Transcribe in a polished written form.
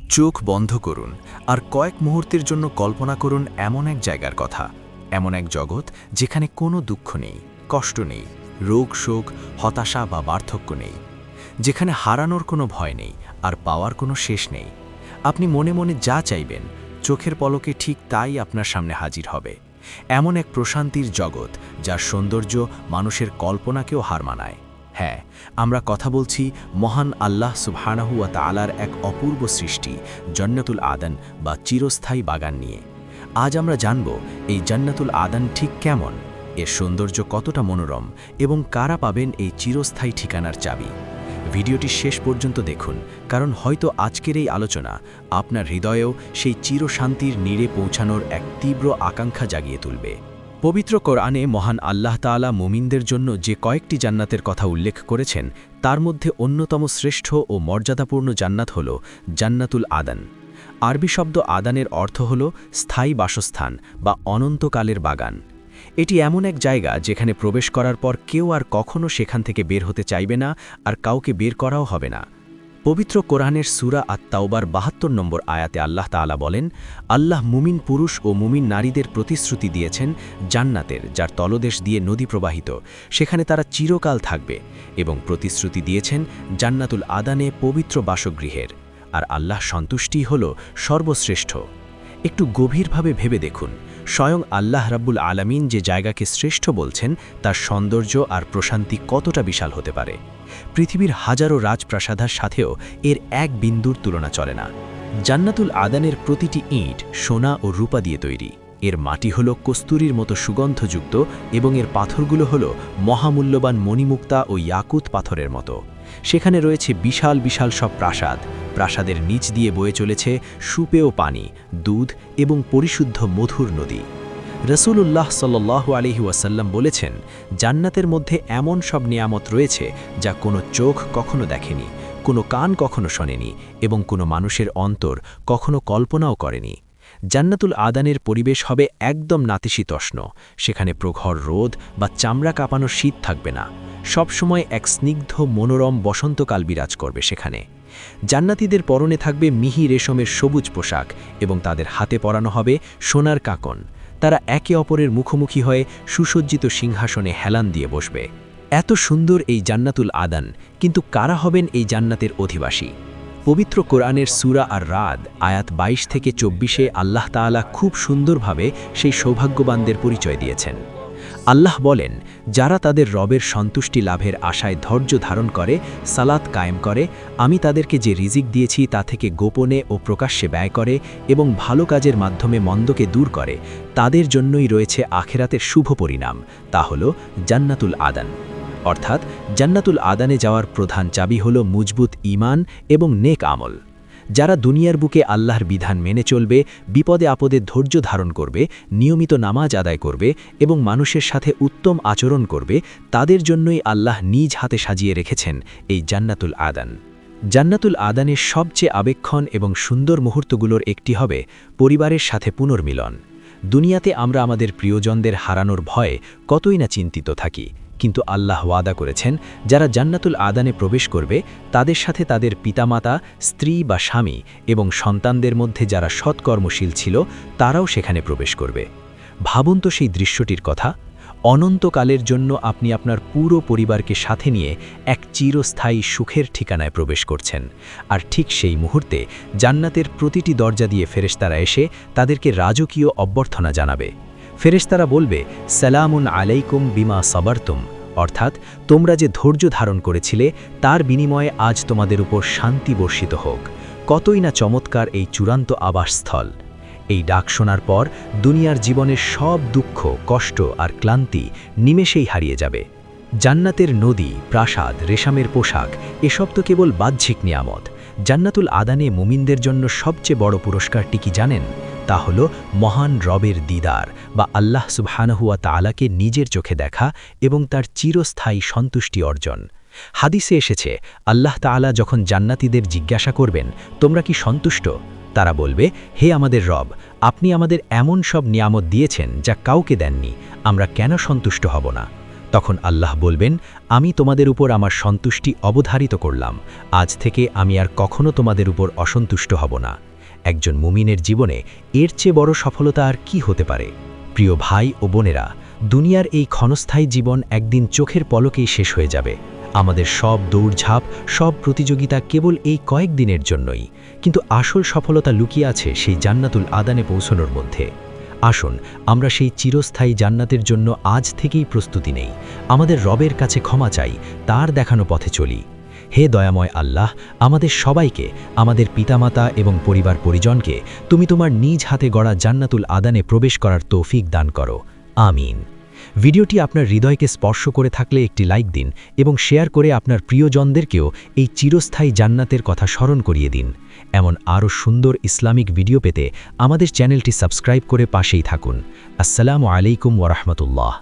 চোখ বন্ধ করুন আর কয়েক মুহূর্তের জন্য কল্পনা করুন এমন এক জায়গার কথা, এমন এক জগৎ যেখানে কোনো দুঃখ নেই, কষ্ট নেই, রোগ শোক, হতাশা বা বার্ধক্য নেই, যেখানে হারানোর কোনো ভয় নেই আর পাওয়ার কোনো শেষ নেই। আপনি মনে মনে যা চাইবেন, চোখের পলকে ঠিক তাই আপনার সামনে হাজির হবে। এমন এক প্রশান্তির জগৎ যার সৌন্দর্য মানুষের কল্পনাকেও হার মানায়। হ্যাঁ, আমরা কথা বলছি মহান আল্লাহ সুবহানাহু ওয়া তাআলার এক অপূর্ব সৃষ্টি জান্নাতুল আদন বা চিরস্থায়ী বাগান নিয়ে। আজ আমরা জানব এই জান্নাতুল আদন ঠিক কেমন, এর সৌন্দর্য কতটা মনোরম এবং কারা পাবেন এই চিরস্থায়ী ঠিকানার চাবি। ভিডিওটি শেষ পর্যন্ত দেখুন, কারণ হয়তো আজকের এই আলোচনা আপনার হৃদয়েও সেই চিরশান্তির নীড়ে পৌঁছানোর এক তীব্র আকাঙ্ক্ষা জাগিয়ে তুলবে। পবিত্র কোরআনে মহান আল্লাহ তাআলা মুমিনদের জন্য যে কয়েকটি জান্নাতের কথা উল্লেখ করেছেন, তার মধ্যে অন্যতম শ্রেষ্ঠ ও মর্যাদাপূর্ণ জান্নাত হল জান্নাতুল আদন। আরবি শব্দ আদানের অর্থ হল স্থায়ী বাসস্থান বা অনন্তকালের বাগান। এটি এমন এক জায়গা যেখানে প্রবেশ করার পর কেউ আর কখনো সেখান থেকে বের হতে চাইবে না, আর কাউকে বের করাও হবে না। পবিত্র কোরআনের সূরা আত-তাওবার ৭২ নম্বর আয়াতে আল্লাহ তাআলা বলেন, আল্লাহ মুমিন পুরুষ ও মুমিন নারীদের প্রতিশ্রুতি দিয়েছেন জান্নাতের, যার তলদেশ দিয়ে নদী প্রবাহিত, সেখানে তারা চিরকাল থাকবে, এবং প্রতিশ্রুতি দিয়েছেন জান্নাতুল আদানে পবিত্র বাসগৃহের। আর আল্লাহ সন্তুষ্টি হল সর্বশ্রেষ্ঠ। একটু গভীরভাবে ভেবে দেখুন, স্বয়ং আল্লাহ রাব্বুল আলামিন যে জায়গাকে শ্রেষ্ঠ বলছেন, তার সৌন্দর্য আর প্রশান্তি কতটা বিশাল হতে পারে। পৃথিবীর হাজারো রাজপ্রাসাদের সাথেও এর এক বিন্দুর তুলনা চলে না। জান্নাতুল আদনের প্রতিটি ইঁট সোনা ও রূপা দিয়ে তৈরি। এর মাটি হল কস্তুরীর মতো সুগন্ধযুক্ত এবং এর পাথরগুলো হল মহামূল্যবান মণিমুক্তা ও ইয়াকুত পাথরের মতো। সেখানে রয়েছে বিশাল বিশাল সব প্রাসাদ। প্রাসাদের নিচ দিয়ে বয়ে চলেছে সুপেয় পানি, দুধ এবং পরিশুদ্ধ মধুর নদী। রাসূলুল্লাহ সাল্লাল্লাহু আলাইহি ওয়াসাল্লাম বলেছেন, জান্নাতের মধ্যে এমন সব নিয়ামত রয়েছে যা কোনো চোখ কখনো দেখেনি, কোনো কান কখনো শোনেনি এবং কোনো মানুষের অন্তর কখনো কল্পনাও করেনি। জান্নাতুল আদনের পরিবেশ হবে একদম নাতিশীতোষ্ণ। সেখানে প্রখর রোদ বা চামড়া কাঁপানো শীত থাকবে না। সবসময় এক স্নিগ্ধ মনোরম বসন্তকাল বিরাজ করবে সেখানে। জান্নাতীদের পরনে থাকবে মিহি রেশমের সবুজ পোশাক এবং তাদের হাতে পরানো হবে সোনার কাঁকন। তারা একে অপরের মুখোমুখি হয়ে সুসজ্জিত সিংহাসনে হেলান দিয়ে বসবে। এত সুন্দর এই জান্নাতুল আদন, কিন্তু কারা হবেন এই জান্নাতের অধিবাসী? পবিত্র কোরআনের সূরা আর রাদ আয়াত ২২ থেকে ২৪ আল্লাহ তাআলা খুব সুন্দরভাবে সেই সৌভাগ্যবানদের পরিচয় দিয়েছেন। আল্লাহ বলেন, যারা তাদের রবের সন্তুষ্টি লাভের আশায় ধৈর্য ধারণ করে, সালাত কায়েম করে, আমি তাদেরকে যে রিজিক দিয়েছি তা থেকে গোপনে ও প্রকাশ্যে ব্যয় করে এবং ভালো কাজের মাধ্যমে মন্দকে দূর করে, তাদের জন্যই রয়েছে আখেরাতের শুভ পরিণাম, তা হল জান্নাতুল আদন। অর্থাৎ জান্নাতুল আদনে যাওয়ার প্রধান চাবি হল মজবুত ঈমান এবং নেক আমল। যারা দুনিয়ার বুকে আল্লাহর বিধান মেনে চলবে, বিপদে আপদে ধৈর্য ধারণ করবে, নিয়মিত নামাজ আদায় করবে এবং মানুষের সাথে উত্তম আচরণ করবে, তাদের জন্যই আল্লাহ নিজ হাতে সাজিয়ে রেখেছেন এই জান্নাতুল আদন। জান্নাতুল আদনের সবচেয়ে আবেক্ষণ এবং সুন্দর মুহূর্তগুলোর একটি হবে পরিবারের সাথে পুনর্মিলন। দুনিয়াতে আমরা আমাদের প্রিয়জনদের হারানোর ভয়ে কতই না চিন্তিত থাকি, কিন্তু আল্লাহ ওয়াদা করেছেন, যারা জান্নাতুল আদনে প্রবেশ করবে, তাদের সাথে তাদের পিতামাতা, স্ত্রী বা স্বামী এবং সন্তানদের মধ্যে যারা সৎকর্মশীল ছিল, তারাও সেখানে প্রবেশ করবে। ভাবুন তো সেই দৃশ্যটির কথা। অনন্তকালের জন্য আপনি আপনার পুরো পরিবারকে সাথে নিয়ে এক চিরস্থায়ী সুখের ঠিকানায় প্রবেশ করছেন। আর ঠিক সেই মুহূর্তে জান্নাতের প্রতিটি দরজা দিয়ে ফেরেশতারা এসে তাদেরকে রাজকীয় অভ্যর্থনা জানাবে। ফেরেশতারা বলবে, সালামুন আলাইকুম বিমা সাবারতুম, অর্থাৎ তোমরা যে ধৈর্য ধারণ করেছিলে তার বিনিময়ে আজ তোমাদের উপর শান্তি বর্ষিত হোক। কতই না চমৎকার এই চূড়ান্ত আবাসস্থল। এই ডাক শোনার পর দুনিয়ার জীবনের সব দুঃখ, কষ্ট আর ক্লান্তি নিমেষেই হারিয়ে যাবে। জান্নাতের নদী, প্রাসাদ, রেশমের পোশাক এসব তো কেবল বাহ্যিক নিয়ামত। জান্নাতুল আদনে মুমিনদের জন্য সবচেয়ে বড় পুরস্কারটি কি জানেন? তা হল মহান রবের দিদার বা আল্লাহ সুবহানাহু ওয়া তাআলাকে নিজের চোখে দেখা এবং তার চিরস্থায়ী সন্তুষ্টি অর্জন। হাদিসে এসেছে, আল্লাহ তাআলা যখন জান্নাতীদের জিজ্ঞাসা করবেন, তোমরা কি সন্তুষ্ট? তারা বলবে, হে আমাদের রব, আপনি আমাদের এমন সব নিয়ামত দিয়েছেন যা কাউকে দেননি, আমরা কেন সন্তুষ্ট হব না? তখন আল্লাহ বলবেন, আমি তোমাদের উপর আমার সন্তুষ্টি অবধারিত করলাম, আজ থেকে আমি আর কখনো তোমাদের উপর অসন্তুষ্ট হব না। একজন মুমিনের জীবনে এর চেয়ে বড় সফলতা আর কি হতে পারে? প্রিয় ভাই ও বোনেরা, দুনিয়ার এই ক্ষণস্থায়ী জীবন একদিন চোখের পলকেই শেষ হয়ে যাবে। আমাদের সব দৌড়ঝাঁপ, সব প্রতিযোগিতা কেবল এই কয়েকদিনের জন্যই, কিন্তু আসল সফলতা লুকিয়ে আছে সেই জান্নাতুল আদানে পৌঁছানোর মধ্যে। আসুন আমরা সেই চিরস্থায়ী জান্নাতের জন্য আজ থেকেই প্রস্তুতি নেই, আমাদের রবের কাছে ক্ষমা চাই, তার দেখানো পথে চলি। হে দয়াময় আল্লাহ, আমাদের সবাইকে, আমাদের পিতামাতা এবং পরিবার পরিজনকে তুমি তোমার নিজ হাতে গড়া জান্নাতুল আদানে প্রবেশ করার তৌফিক দান করো। আমিন। ভিডিওটি আপনার হৃদয়কে স্পর্শ করে থাকলে একটি লাইক দিন এবং শেয়ার করে আপনার প্রিয়জনদেরকেও এই চিরস্থায়ী জান্নাতের কথা স্মরণ করিয়ে দিন। এমন আরও সুন্দর ইসলামিক ভিডিও পেতে আমাদের চ্যানেলটি সাবস্ক্রাইব করে পাশেই থাকুন। আসসালামু আলাইকুম ওয়া রাহমাতুল্লাহ।